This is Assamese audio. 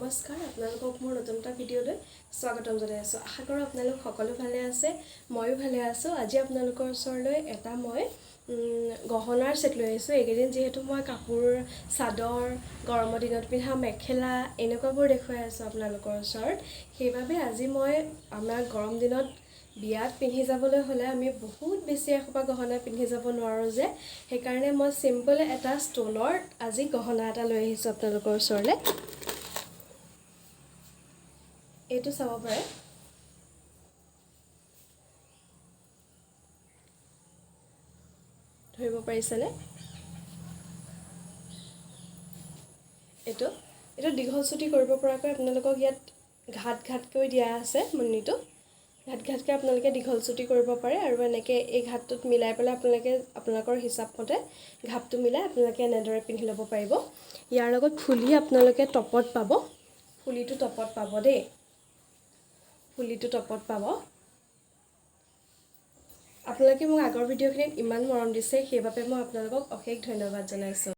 নমস্কাৰ আপোনালোকক মোৰ নতুন এটা ভিডিঅ'লৈ স্বাগতম জনাই আছোঁ। আশা কৰোঁ আপোনালোক সকলো ভালে আছে, ময়ো ভালে আছোঁ। আজি আপোনালোকৰ ওচৰলৈ এটা মই গহনাৰ ছেট লৈ আহিছোঁ। এইকেইদিন যিহেতু মই কাপোৰ, চাদৰ, গৰমৰ দিনত পিন্ধা মেখেলা এনেকুৱাবোৰ দেখুৱাই আছোঁ আপোনালোকৰ ওচৰত। সেইবাবে আজি মই আমাৰ গৰম দিনত বিয়াত পিন্ধি যাবলৈ হ'লে আমি বহুত বেছি এসোপা গহনা পিন্ধি যাব নোৱাৰোঁ যে, সেইকাৰণে মই চিম্পল এটা ষ্ট'নৰ আজি গহনা এটা লৈ আহিছোঁ আপোনালোকৰ ওচৰলৈ। এইটো চাব পাৰে। ধৰিব পাৰিছেনে? এইটো দীঘল চুটি কৰিব পৰাকৈ আপোনালোকক ইয়াত ঘাটকৈ দিয়া আছে। মুন্নিটো ঘাটকৈ আপোনালোকে দীঘল চুটি কৰিব পাৰে, আৰু এনেকৈ এই ঘাটটোত মিলাই পেলাই আপোনালোকৰ হিচাপ মতে ঘাপটো মিলাই আপোনালোকে এনেদৰে পিন্ধি ল'ব পাৰিব। ইয়াৰ লগত ফুলি আপোনালোকে টপত পাব। ফুলিটো টপত পাব দেই, ফুলিটো টপত পাব। আপোনালোকে মোক আগৰ ভিডিঅ'খিনিত ইমান মৰম দিছে, সেইবাবে মই আপোনালোকক অশেষ ধন্যবাদ জনাইছোঁ।